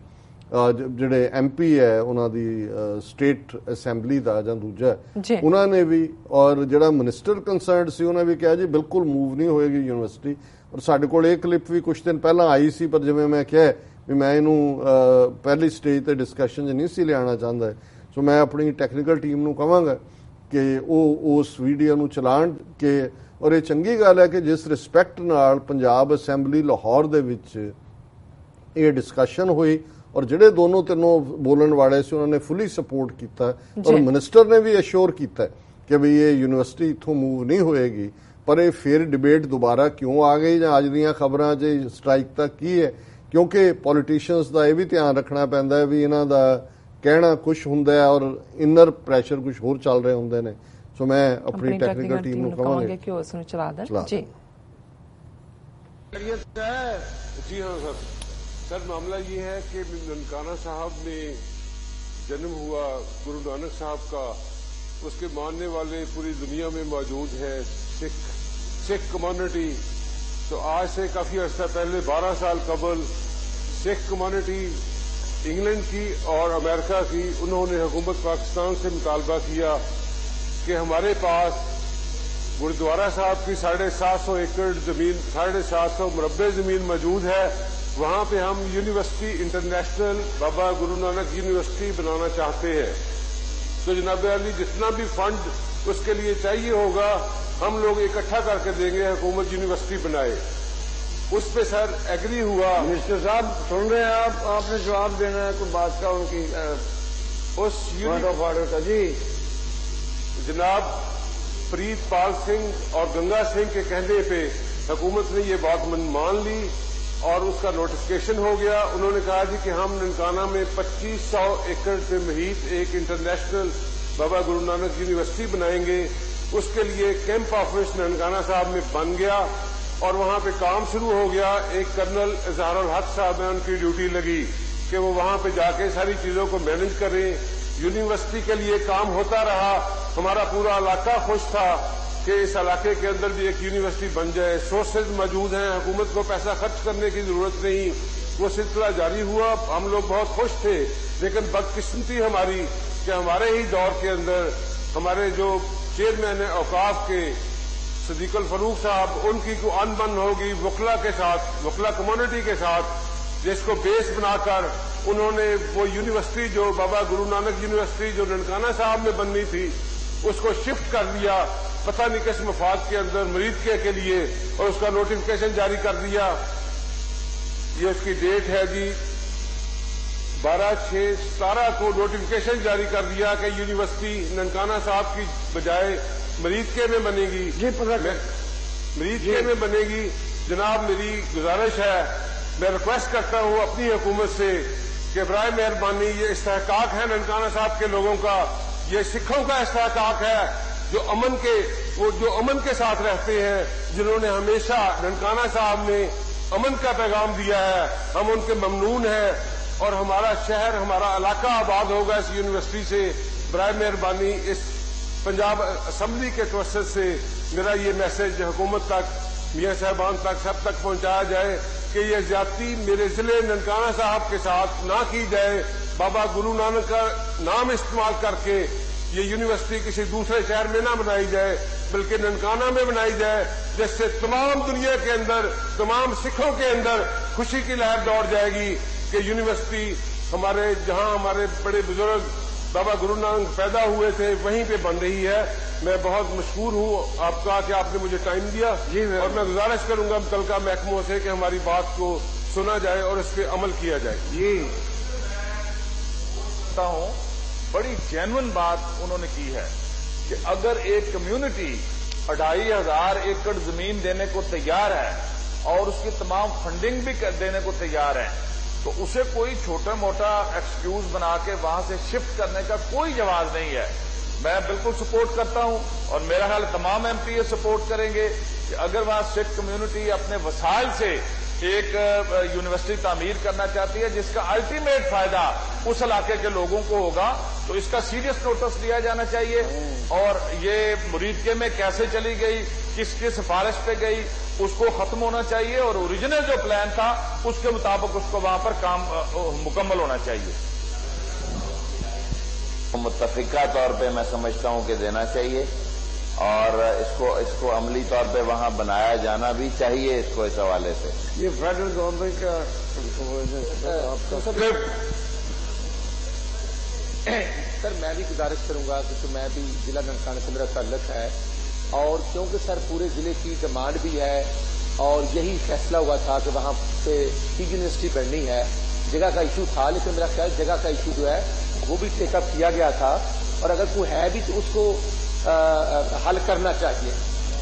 ਜਿਹੜੇ MP ਹੈ ਉਹਨਾਂ ਦੀ ਸਟੇਟ ਅਸੈਂਬਲੀ ਦਾ ਜਾਂ ਦੂਜਾ, ਉਹਨਾਂ ਨੇ ਵੀ, ਔਰ ਜਿਹੜਾ ਮਿਨਿਸਟਰ ਕੰਸਰਨਡ ਸੀ ਉਹਨੇ ਵੀ ਕਿਹਾ ਜੀ ਬਿਲਕੁਲ ਮੂਵ ਨਹੀਂ ਹੋਏਗੀ ਯੂਨੀਵਰਸਿਟੀ। ਔਰ ਸਾਡੇ ਕੋਲ ਇਹ ਕਲਿੱਪ ਵੀ ਕੁਝ ਦਿਨ ਪਹਿਲਾਂ ਆਈ ਸੀ, ਪਰ ਜਿਵੇਂ ਮੈਂ ਕਿਹਾ ਵੀ ਮੈਂ ਇਹਨੂੰ ਪਹਿਲੀ ਸਟੇਜ ਤੇ ਡਿਸਕਸ਼ਨ 'ਚ ਨਹੀਂ ਸੀ ਲਿਆਉਣਾ ਚਾਹੁੰਦਾ। ਸੋ ਮੈਂ ਆਪਣੀ ਟੈਕਨੀਕਲ ਟੀਮ ਨੂੰ ਕਹਾਂਗਾ ਕਿ ਉਹ ਉਸ ਵੀਡੀਓ ਨੂੰ ਚਲਾਉਣ ਕਿ, ਔਰ ਇਹ ਚੰਗੀ ਗੱਲ ਹੈ ਕਿ ਜਿਸ ਰਿਸਪੈਕਟ ਨਾਲ ਪੰਜਾਬ ਅਸੈਂਬਲੀ ਲਾਹੌਰ ਦੇ ਵਿੱਚ ਇਹ ਡਿਸਕਸ਼ਨ ਹੋਈ ਔਰ ਜਿਹੜੇ ਦੋਨੋਂ ਤਿੰਨੋਂ ਬੋਲਣ ਵਾਲੇ ਸੀ ਉਹਨਾਂ ਨੇ ਫੁੱਲੀ ਸਪੋਰਟ ਕੀਤਾ। ਔਰ ਮਿਨਿਸਟਰ ਨੇ ਵੀ ਅਸ਼ੋਰ ਕੀਤਾ ਕਿ ਵੀ ਇਹ ਯੂਨੀਵਰਸਿਟੀ ਇੱਥੋਂ ਮੂਵ ਨਹੀਂ ਹੋਏਗੀ। ਪਰ ਇਹ ਫਿਰ ਡਿਬੇਟ ਦੁਬਾਰਾ ਕਿਉਂ ਆ ਗਈ ਜਾਂ ਅੱਜ ਦੀਆਂ ਖਬਰਾਂ 'ਚ ਸਟ੍ਰਾਈਕ ਤੱਕ ਕੀ ਹੈ, ਕਿਉਂਕਿ ਪੋਲੀਟੀਸ਼ੀਅਨਸ ਦਾ ਇਹ ਵੀ ਧਿਆਨ ਰੱਖਣਾ ਪੈਂਦਾ ਹੈ ਵੀ ਇਹਨਾਂ ਦਾ ਕਹਿਣਾ ਕੁਝ ਹੁੰਦਾ ਹੈ ਔਰ ਇਨਰ ਪ੍ਰੈਸ਼ਰ ਕੁਝ ਹੋਰ ਚੱਲ ਰਹੇ ਹੁੰਦੇ ਨੇ। ਸੋ ਮੈਂ ਆਪਣੀ ਟੈਕਨੀਕਲ ਟੀਮ ਨੂੰ ਕਹਾਂਗਾ ਕਿ ਉਸ ਨੂੰ ਚਲਾ ਦੇਣ। ਜੀ जी हाँ सर, मामला ये है कि ननकाना साहब में जन्म हुआ गुरु नानक साहब का, उसके मानने वाले पूरी दुनिया में मौजूद है सिख कम्युनिटी। तो आज से काफी अर्सा पहले 12 साल कबल सिख कम्युनिटी इंग्लैंड की और अमेरिका की, उन्होंने हुकूमत पाकिस्तान से मुतालबा किया कि हमारे पास गुरुद्वारा साहब की 750 एकड़ जमीन, 750 मुरब्बे जमीन मौजूद है, वहां पे हम university international Baba Guru Nanak university बनाना चाहते हैं। तो जनाब अली जितना भी फंड उसके लिए चाहिए होगा हम लोग इकट्ठा करके देंगे, हुकूमत यूनिवर्सिटी बनाए। उस पे सर एग्री हुआ। मिनिस्टर साहब सुन रहे हैं आप, आपने जवाब देना है कोई बात का उनकी उस ऑर्डर का। जी जनाब प्रीत पाल सिंह और गंगा सिंह के कहने पे हुकूमत ने ये बात मान ली और उसका नोटिफिकेशन हो गया। उन्होंने कहा जी कि हम ननकाना में 2500 एकड़ पे मुहित एक इंटरनेशनल बाबा गुरु नानक यूनिवर्सिटी बनाएंगे। उसके लिए कैंप ऑफिस ननकाना साहब में बन गया और वहां पे काम शुरू हो गया। एक कर्नल इजहारुल हक साहब में उनकी ड्यूटी लगी कि वो वहां पे जाके सारी चीजों को मैनेज करें। यूनिवर्सिटी के लिए काम होता रहा। हमारा पूरा इलाका खुश था कि इस इलाके के अंदर भी एक यूनिवर्सिटी बन जाए। सोर्सेज मौजूद हैं, हुकूमत को पैसा खर्च करने की जरूरत नहीं। वो सिलसिला जारी हुआ, हम लोग बहुत खुश थे। लेकिन बदकिस्मती हमारी कि हमारे ही दौर के अंदर हमारे जो चेयरमैन है औकाफ के सदीक अल फरूक साहब, उनकी को अनबन होगी वकला के साथ, वकला कम्युनिटी के साथ, जिसको बेस बनाकर उन्होंने वो यूनिवर्सिटी जो बाबा गुरु नानक यूनिवर्सिटी जो ननकाना साहब में बननी थी उसको शिफ्ट कर दिया, पता नहीं किस मफाद के अंदर मरीद के लिए, और उसका नोटिफिकेशन जारी कर दिया। ये उसकी डेट है जी 12/6/17 को नोटिफिकेशन जारी कर दिया कि यूनिवर्सिटी ननकाना साहब की बजाय मरीद के में बनेगी। जी पता मरीद के में बनेगी। जनाब मेरी गुजारिश है, मैं रिक्वेस्ट करता हूं अपनी हुकूमत से कि बराए मेहरबानी ये इस्तेहकाक है ननकाना साहब के लोगों का, ये सिखों का इस्तेहकाक है जो अमन के साथ रहते हैं, जिन्होंने हमेशा ननकाना साहब ने अमन का पैगाम दिया है। हम उनके ममनून हैं और हमारा शहर, हमारा इलाका आबाद होगा इस यूनिवर्सिटी से। बराए मेहरबानी इस पंजाब असम्बली के तवस्सुत से मेरा ये मैसेज हुकूमत तक, मियां साहबान तक, सब तक पहुंचाया जाए कि ये ज्यादती मेरे जिले ननकाना साहब के साथ ना की जाए। बाबा गुरु नानक का नाम इस्तेमाल करके ये यूनिवर्सिटी किसी दूसरे शहर में ना बनाई जाए, बल्कि ननकाना में बनाई जाए, जिससे तमाम दुनिया के अंदर, तमाम सिखों के अंदर खुशी की लहर दौड़ जाएगी कि यूनिवर्सिटी हमारे जहां हमारे बड़े बुजुर्ग बाबा गुरु नानक पैदा हुए थे वहीं पे बन रही है। मैं बहुत मशहूर हूं आपका कि आपने मुझे टाइम दिया, और मैं गुजारिश करूंगा मुतल्लिका महकमों से कि हमारी बात को सुना जाए और इस पर अमल किया जाए। जी हूं बड़ी जेन्युइन बात उन्होंने की है कि अगर एक कम्युनिटी 2500 एकड़ जमीन देने को तैयार है और उसकी तमाम फंडिंग भी देने को तैयार है, तो उसे कोई छोटा मोटा एक्सक्यूज बना के वहां से शिफ्ट करने का कोई जवाब नहीं है। मैं बिल्कुल सपोर्ट करता हूं और मेरा ख्याल तमाम एमपी सपोर्ट करेंगे कि अगर वहां सिख कम्युनिटी अपने वसाइल से एक यूनिवर्सिटी तामीर करना चाहती है जिसका अल्टीमेट फायदा उस इलाके के लोगों को होगा, तो इसका सीरियस नोटिस लिया जाना चाहिए। और ये मुरीदके में कैसे चली गई, किसकी सिफारिश पे गई, उसको खत्म होना चाहिए और ओरिजिनल जो प्लान था उसके मुताबिक उसको वहां पर काम मुकम्मल होना चाहिए। मुत्तफिका तौर पे मैं समझता हूं कि देना चाहिए और इसको अमली तौर पे वहां बनाया जाना भी चाहिए। इसको इस हवाले से ये फेडरल गवर्नमेंट का सर मैं भी गुजारिश करूंगा कि मैं भी जिला ननकाना से मेरा ताल्लुक है और क्योंकि सर पूरे जिले की डिमांड भी है और यही फैसला हुआ था कि वहां पे यूनिवर्सिटी बननी है। जगह का इशू था, लेकिन मेरा ख्याल जगह का इशू जो है वो भी टेकअप किया गया था और अगर कोई है भी तो उसको हल करना चाहिए।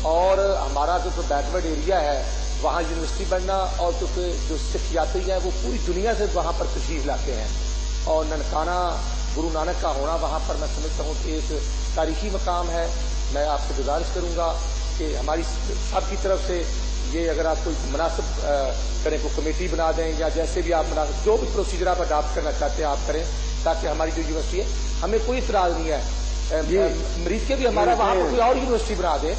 और हमारा जो बैकवर्ड एरिया है वहां यूनिवर्सिटी बनना और क्योंकि जो सिख यात्री हैं वो पूरी दुनिया से वहां पर तशरीफ लाते हैं और ननकाना गुरु नानक का होना वहां पर मैं समझता हूं कि एक तारीखी मकाम है। मैं आपसे गुजारिश करूंगा कि हमारी सबकी तरफ से ये अगर आप कोई मुनासिब करें, कोई कमेटी बना दें या जैसे भी आप जो भी प्रोसीजर आप अडॉप्ट करना चाहते हैं आप करें, ताकि हमारी जो यूनिवर्सिटी है हमें कोई इतराज नहीं है। मरीज के भी हमारा वहां पर कोई और यूनिवर्सिटी बना दे,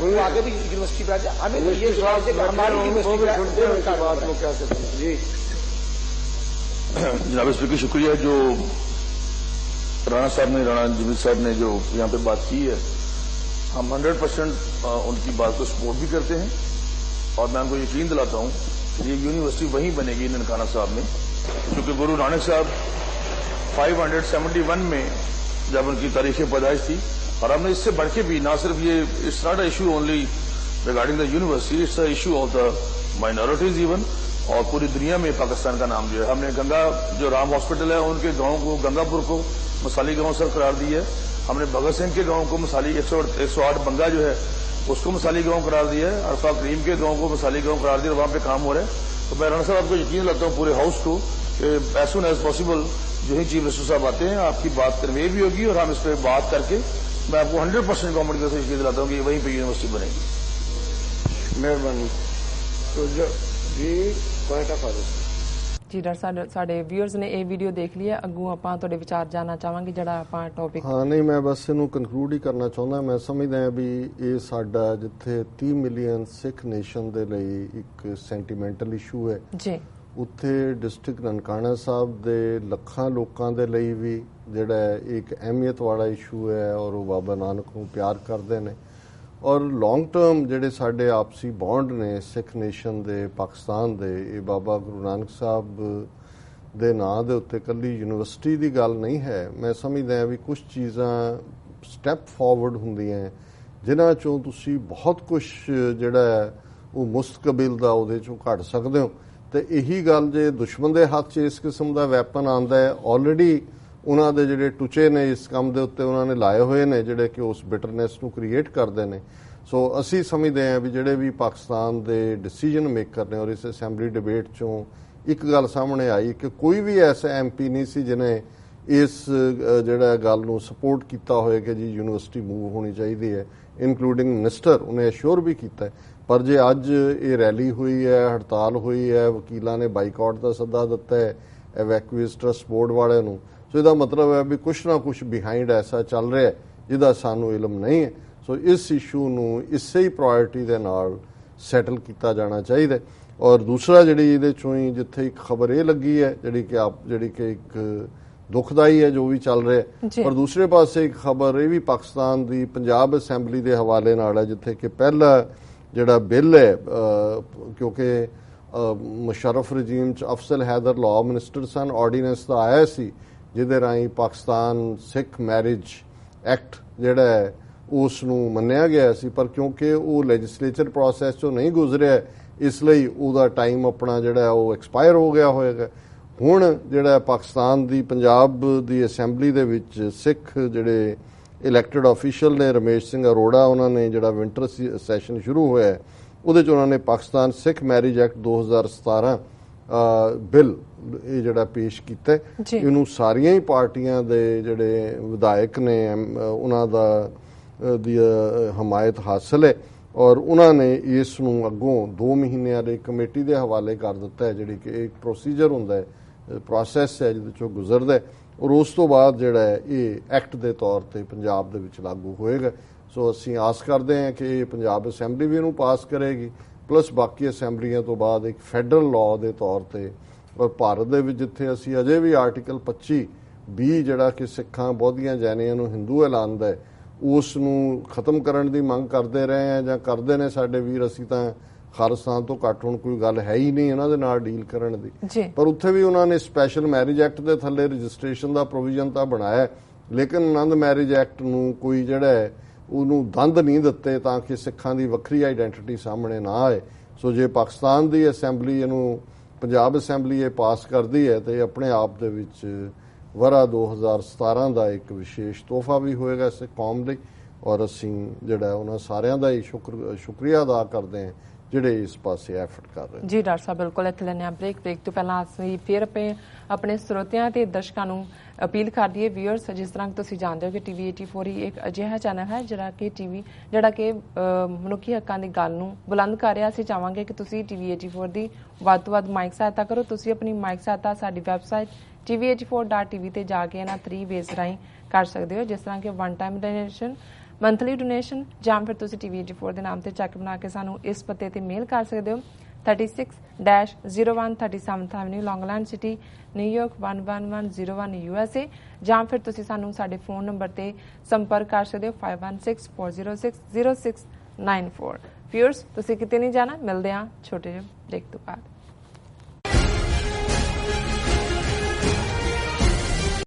वो आगे भी यूनिवर्सिटी बना दे, हमें तो ये हमारी यूनिवर्सिटी। जी जनाब स्पीकर शुक्रिया। जो राणा जमील साहब ने जो यहाँ पे बात की है, हम 100% उनकी बात को सपोर्ट भी करते हैं और मैं उनको यकीन दिलाता हूँ ये यूनिवर्सिटी वहीं बनेगी ननकाना साहब में, क्योंकि गुरु नानक साहब 571 में जब उनकी तारीख पैदाइश थी और हमने इससे बढ़ के भी ना सिर्फ ये it's not issue only regarding the university, it's a issue of the minorities even, और पूरी दुनिया में पाकिस्तान का नाम जो है हमने गंगा जो राम हॉस्पिटल है उनके गांव को गंगापुर को मसाली गांव सर करार दी है। हमने भगत सिंह के गांव को मसाली 108 बंगा जो है उसको मसाली गांव करार दिया है, अरफा करीम के गांव को मसाली गांव करार दिया, वहां पे काम हो रहा है। तो मैं राणा साहब आपको यकीन दिलाता हूं पूरे हाउस को एज सुन एज पॉसिबल जो ही चीफ मिनिस्टर साहब आते हैं आपकी बात कन्वे भी होगी और हम इस पर बात करके मैं आपको 100% गवर्नमेंट की तरफ से यकीन दिलाता हूं कि वहीं पे यूनिवर्सिटी बनेगी। मेहरबानी। तो जी पॉइंट ऑफ ऑर्डर ਜੀ ਡਾਕਟਰ ਸਾਡੇ ਵਿਊਅਰਸ ਨੇ ਇਹ ਵੀਡੀਓ ਦੇਖ ਲਈ ਹੈ, ਅੱਗੋਂ ਆਪਾਂ ਤੁਹਾਡੇ ਵਿਚਾਰ ਜਾਨਣਾ ਚਾਹਾਂਗੇ ਜਿਹੜਾ ਆਪਾਂ ਟੌਪਿਕ। ਹਾਂ ਨਹੀਂ ਮੈਂ ਬਸ ਇਹਨੂੰ ਕਨਕਲੂਡ ਹੀ ਕਰਨਾ ਚਾਹੁੰਦਾ। ਮੈਂ ਸਮਝਦਾ ਹਾਂ ਵੀ ਇਹ ਸਾਡਾ ਜਿੱਥੇ 30 ਮਿਲੀਅਨ ਸਿੱਖ ਨੇਸ਼ਨ ਦੇ ਲਈ ਇੱਕ ਸੈਂਟੀਮੈਂਟਲ ਇਸ਼ੂ ਹੈ ਜੀ, ਉੱਥੇ ਡਿਸਟ੍ਰਿਕਟ ਨਨਕਾਣਾ ਸਾਹਿਬ ਦੇ ਲੱਖਾਂ ਲੋਕਾਂ ਦੇ ਲਈ ਵੀ ਜਿਹੜਾ ਇੱਕ ਅਹਿਮੀਅਤ ਵਾਲਾ ਇਸ਼ੂ ਹੈ ਔਰ ਉਹ ਬਾਬਾ ਨਾਨਕ ਨੂੰ ਪਿਆਰ ਕਰਦੇ ਨੇ ਔਰ ਲੌਂਗ ਟਰਮ ਜਿਹੜੇ ਸਾਡੇ ਆਪਸੀ ਬੌਂਡ ਨੇ ਸਿੱਖ ਨੇਸ਼ਨ ਦੇ ਪਾਕਿਸਤਾਨ ਦੇ, ਇਹ ਬਾਬਾ ਗੁਰੂ ਨਾਨਕ ਸਾਹਿਬ ਦੇ ਨਾਂ ਦੇ ਉੱਤੇ ਇਕੱਲੀ ਯੂਨੀਵਰਸਿਟੀ ਦੀ ਗੱਲ ਨਹੀਂ ਹੈ। ਮੈਂ ਸਮਝਦਾ ਵੀ ਕੁਝ ਚੀਜ਼ਾਂ ਸਟੈਪ ਫਾਰਵਰਡ ਹੁੰਦੀਆਂ ਜਿਨ੍ਹਾਂ ਚੋਂ ਤੁਸੀਂ ਬਹੁਤ ਕੁਝ ਜਿਹੜਾ ਉਹ ਮੁਸਤਕਬਲ ਦਾ ਉਹਦੇ ਚੋਂ ਕੱਢ ਸਕਦੇ ਹੋ। ਤੇ ਇਹੀ ਗੱਲ ਜੇ ਦੁਸ਼ਮਣ ਦੇ ਹੱਥ 'ਚ ਇਸ ਕਿਸਮ ਦਾ ਵੈਪਨ ਆਉਂਦਾ ਹੈ, ਆਲਰੇਡੀ ਉਹਨਾਂ ਦੇ ਜਿਹੜੇ ਟੁਚੇ ਨੇ ਇਸ ਕੰਮ ਦੇ ਉੱਤੇ ਉਹਨਾਂ ਨੇ ਲਾਏ ਹੋਏ ਨੇ ਜਿਹੜੇ ਕਿ ਉਸ ਬਿਟਰਨੈਸ ਨੂੰ ਕ੍ਰੀਏਟ ਕਰਦੇ ਨੇ। ਸੋ ਅਸੀਂ ਸਮਝਦੇ ਹਾਂ ਵੀ ਜਿਹੜੇ ਵੀ ਪਾਕਿਸਤਾਨ ਦੇ ਡਿਸੀਜਨ ਮੇਕਰ ਨੇ ਔਰ ਇਸ ਅਸੈਂਬਲੀ ਡਿਬੇਟ 'ਚੋਂ ਇੱਕ ਗੱਲ ਸਾਹਮਣੇ ਆਈ ਕਿ ਕੋਈ ਵੀ ਐਸਾ ਐਮਪੀ ਨਹੀਂ ਸੀ ਜਿਹਨੇ ਇਸ ਜਿਹੜਾ ਗੱਲ ਨੂੰ ਸਪੋਰਟ ਕੀਤਾ ਹੋਇਆ ਕਿ ਜੀ ਯੂਨੀਵਰਸਿਟੀ ਮੂਵ ਹੋਣੀ ਚਾਹੀਦੀ ਹੈ, ਇਨਕਲੂਡਿੰਗ ਮਿਨਿਸਟਰ ਉਹਨੇ ਅਸ਼ੋਰ ਵੀ ਕੀਤਾ। ਪਰ ਜੇ ਅੱਜ ਇਹ ਰੈਲੀ ਹੋਈ ਹੈ, ਹੜਤਾਲ ਹੋਈ ਹੈ, ਵਕੀਲਾਂ ਨੇ ਬਾਈਕਾਟ ਦਾ ਸੱਦਾ ਦਿੱਤਾ ਹੈ ਐਵੈਕੂਏਸ ਟਰਸਟ ਬੋਰਡ ਵਾਲਿਆਂ ਨੂੰ, ਸੋ ਇਹਦਾ ਮਤਲਬ ਹੈ ਵੀ ਕੁਛ ਨਾ ਕੁਛ ਬਿਹਾਈਂਡ ਐਸਾ ਚੱਲ ਰਿਹਾ ਜਿਹਦਾ ਸਾਨੂੰ ਇਲਮ ਨਹੀਂ ਹੈ। ਸੋ ਇਸ ਇਸ਼ੂ ਨੂੰ ਇਸੇ ਹੀ ਪ੍ਰਾਇੋਰਟੀ ਦੇ ਨਾਲ ਸੈਟਲ ਕੀਤਾ ਜਾਣਾ ਚਾਹੀਦਾ। ਔਰ ਦੂਸਰਾ ਜਿਹੜੀ ਇਹਦੇ ਚੋਂ ਹੀ ਜਿੱਥੇ ਇੱਕ ਖਬਰ ਇਹ ਲੱਗੀ ਹੈ ਜਿਹੜੀ ਕਿ ਇੱਕ ਦੁਖਦਾਈ ਹੈ ਜੋ ਵੀ ਚੱਲ ਰਿਹਾ, ਪਰ ਦੂਸਰੇ ਪਾਸੇ ਇੱਕ ਖਬਰ ਇਹ ਵੀ ਪਾਕਿਸਤਾਨ ਦੀ ਪੰਜਾਬ ਅਸੈਂਬਲੀ ਦੇ ਹਵਾਲੇ ਨਾਲ ਹੈ ਜਿੱਥੇ ਕਿ ਪਹਿਲਾ ਜਿਹੜਾ ਬਿੱਲ ਹੈ ਕਿਉਂਕਿ ਮੁਸ਼ਰਫ ਰਜੀਮ 'ਚ ਅਫਜ਼ਲ ਹੈਦਰ ਲਾਅ ਮਿਨਿਸਟਰ ਸਨ, ਆਰਡੀਨੈਂਸ ਦਾ ਆਇਆ ਸੀ ਜਿਹਦੇ ਰਾਹੀਂ ਪਾਕਿਸਤਾਨ ਸਿੱਖ ਮੈਰਿਜ ਐਕਟ ਜਿਹੜਾ ਹੈ ਉਸ ਨੂੰ ਮੰਨਿਆ ਗਿਆ ਸੀ, ਪਰ ਕਿਉਂਕਿ ਉਹ ਲੈਜਿਸਲੇਚਰ ਪ੍ਰੋਸੈਸ 'ਚੋਂ ਨਹੀਂ ਗੁਜ਼ਰਿਆ ਇਸ ਲਈ ਉਹਦਾ ਟਾਈਮ ਆਪਣਾ ਜਿਹੜਾ ਉਹ ਐਕਸਪਾਇਰ ਹੋ ਗਿਆ ਹੋਏਗਾ। ਹੁਣ ਜਿਹੜਾ ਪਾਕਿਸਤਾਨ ਦੀ ਪੰਜਾਬ ਦੀ ਅਸੈਂਬਲੀ ਦੇ ਵਿੱਚ ਸਿੱਖ ਜਿਹੜੇ ਇਲੈਕਟਡ ਆਫੀਸ਼ੀਅਲ ਨੇ, ਰਮੇਸ਼ ਸਿੰਘ ਅਰੋੜਾ, ਉਹਨਾਂ ਨੇ ਜਿਹੜਾ ਵਿੰਟਰ ਸੈਸ਼ਨ ਸ਼ੁਰੂ ਹੋਇਆ ਉਹਦੇ 'ਚ ਉਹਨਾਂ ਨੇ Pakistan Sikh marriage act 2017 bill ਇਹ ਜਿਹੜਾ ਪੇਸ਼ ਕੀਤਾ। ਇਹਨੂੰ ਸਾਰੀਆਂ ਹੀ ਪਾਰਟੀਆਂ ਦੇ ਜਿਹੜੇ ਵਿਧਾਇਕ ਨੇ ਉਹਨਾਂ ਦੀ ਹਮਾਇਤ ਹਾਸਲ ਹੈ ਔਰ ਉਹਨਾਂ ਨੇ ਇਸ ਨੂੰ ਅੱਗੋਂ 2 ਮਹੀਨਿਆਂ ਦੇ ਕਮੇਟੀ ਦੇ ਹਵਾਲੇ ਕਰ ਦਿੱਤਾ ਹੈ, ਜਿਹੜੀ ਕਿ ਇੱਕ ਪ੍ਰੋਸੀਜਰ ਹੁੰਦਾ ਹੈ, ਪ੍ਰੋਸੈਸ ਹੈ ਜਿਹਦੇ ਚੋਂ ਗੁਜ਼ਰਦਾ ਹੈ ਔਰ ਉਸ ਤੋਂ ਬਾਅਦ ਜਿਹੜਾ ਹੈ ਇਹ ਐਕਟ ਦੇ ਤੌਰ ਤੇ ਪੰਜਾਬ ਦੇ ਵਿੱਚ ਲਾਗੂ ਹੋਏਗਾ। ਸੋ ਅਸੀਂ ਆਸ ਕਰਦੇ ਹਾਂ ਕਿ ਇਹ ਪੰਜਾਬ ਅਸੈਂਬਲੀ ਵੀ ਇਹਨੂੰ ਪਾਸ ਕਰੇਗੀ, ਪਲੱਸ ਬਾਕੀ ਅਸੈਂਬਲੀਆਂ ਤੋਂ ਬਾਅਦ ਇੱਕ ਫੈਡਰਲ ਲਾਅ ਦੇ ਤੌਰ ਤੇ। ਔਰ ਭਾਰਤ ਦੇ ਵਿੱਚ ਜਿੱਥੇ ਅਸੀਂ ਅਜੇ ਵੀ ਆਰਟੀਕਲ 25(b) ਜਿਹੜਾ ਕਿ ਸਿੱਖਾਂ, ਬੌਧੀਆਂ, ਜੈਨੀਆਂ ਨੂੰ ਹਿੰਦੂ ਐਲਾਨਦਾ ਹੈ, ਉਸ ਨੂੰ ਖਤਮ ਕਰਨ ਦੀ ਮੰਗ ਕਰਦੇ ਰਹੇ ਆ ਜਾਂ ਕਰਦੇ ਨੇ ਸਾਡੇ ਵੀਰ। ਅਸੀਂ ਤਾਂ ਖਾਲਿਸਤਾਨ ਤੋਂ ਘੱਟ ਹੁਣ ਕੋਈ ਗੱਲ ਹੈ ਹੀ ਨਹੀਂ ਇਹਨਾਂ ਦੇ ਨਾਲ ਡੀਲ ਕਰਨ ਦੀ, ਪਰ ਉੱਥੇ ਵੀ ਉਹਨਾਂ ਨੇ ਸਪੈਸ਼ਲ ਮੈਰਿਜ ਐਕਟ ਦੇ ਥੱਲੇ ਰਜਿਸਟ੍ਰੇਸ਼ਨ ਦਾ ਪ੍ਰੋਵੀਜ਼ਨ ਤਾਂ ਬਣਾਇਆ, ਲੇਕਿਨ ਆਨੰਦ ਮੈਰਿਜ ਐਕਟ ਨੂੰ ਕੋਈ ਜਿਹੜਾ ਹੈ ਉਹਨੂੰ ਦੰਦ ਨਹੀਂ ਦਿੱਤੇ ਤਾਂ ਕਿ ਸਿੱਖਾਂ ਦੀ ਵੱਖਰੀ ਆਈਡੈਂਟੀਟੀ ਸਾਹਮਣੇ ਨਾ ਆਏ। ਸੋ ਜੇ ਪਾਕਿਸਤਾਨ ਦੀ ਅਸੈਂਬਲੀ ਇਹਨੂੰ, ਪੰਜਾਬ ਅਸੈਂਬਲੀ ਇਹ ਪਾਸ ਕਰਦੀ ਹੈ ਤੇ ਆਪਣੇ ਆਪ ਦੇ ਵਿੱਚ ਵਰਾ 2017 ਦਾ ਇੱਕ ਵਿਸ਼ੇਸ਼ ਤੋਹਫਾ ਵੀ ਹੋਏਗਾ ਸਿੱਖ ਕੌਮ ਲਈ ਔਰ ਅਸੀਂ ਜਿਹੜਾ ਉਹਨਾਂ ਸਾਰਿਆਂ ਦਾ ਹੀ ਸ਼ੁਕਰੀਆ ਅਦਾ ਕਰਦੇ ਹਾਂ ਜਿਹੜੇ ਇਸ ਪਾਸੇ ਐਫਰਟ ਕਰ ਰਹੇ। ਜੀ ਡਾਕਟਰ ਸਾਹਿਬ, ਬਿਲਕੁਲ। ਇੱਥੇ ਲੈਣੇ ਆ ਬ੍ਰੇਕ ਤੋਂ ਪਹਿਲਾਂ ਅਸੀਂ ਫਿਰ ਆਪਣੇ ਸਰੋਤਿਆਂ ਤੇ ਦਰਸ਼ਕਾਂ ਨੂੰ ਅਪੀਲ ਕਰ ਦਈਏ, ਵੀਅਰਸ, ਜਿਸ ਤਰ੍ਹਾਂ ਤੁਸੀਂ ਜਾਣਦੇ ਹੋ ਕਿ TV 84 ਹੀ ਇੱਕ ਅਜਿਹਾ ਚੈਨਲ ਹੈ ਜਿਹੜਾ ਕਿ ਮਨੁੱਖੀ ਹੱਕਾਂ ਦੀ ਗੱਲ ਨੂੰ ਬੁਲੰਦ ਕਰ ਰਿਹਾ। ਅਸੀਂ ਚਾਹਾਂਗੇ ਕਿ ਤੁਸੀਂ TV 84 ਦੀ ਵੱਧ ਤੋਂ ਵੱਧ ਮਾਈਕ ਸਹਾਇਤਾ ਕਰੋ। ਤੁਸੀਂ ਆਪਣੀ ਮਾਈਕ ਸਹਾਇਤਾ ਸਾਡੀ ਵੈਬਸਾਈਟ tv84.tv ਤੇ ਜਾ ਕੇ ਇਹਨਾਂ 3 ਵੇਜ਼ ਰਾਹੀਂ ਕਰ ਸਕਦੇ ਹੋ, ਜਿਸ ਤਰ੍ਹਾਂ ਕਿ 1 ਟਾਈਮ ਡੋਨੇਸ਼ਨ, ਮੰਥਲੀ ਡੋਨੇਸ਼ਨ, ਜਾਂ ਫਿਰ ਤੁਸੀਂ TV 84 ਦੇ ਨਾਮ ਤੇ ਚੈੱਕ ਬਣਾ ਕੇ ਸਾਨੂੰ ਇਸ ਪਤੇ ਤੇ ਮੇਲ ਕਰ ਸਕਦੇ ਹੋ 36-01 37th Avenue, Long Island city, New York 11101 USA, ਜਾਂ ਫਿਰ ਤੁਸੀਂ ਸਾਨੂੰ ਸਾਡੇ ਫੋਨ ਨੰਬਰ ਤੇ ਸੰਪਰਕ ਕਰ ਸਕਦੇ ਹੋ 5164060694। ਵੀਅਰਸ, ਤੁਸੀਂ ਕਿਤੇ ਨਹੀਂ ਜਾਣਾ, ਮਿਲਦੇ ਹਾਂ ਛੋਟੇ ਜਿਹੇ ਬ੍ਰੇਕ ਤੋਂ ਬਾਅਦ।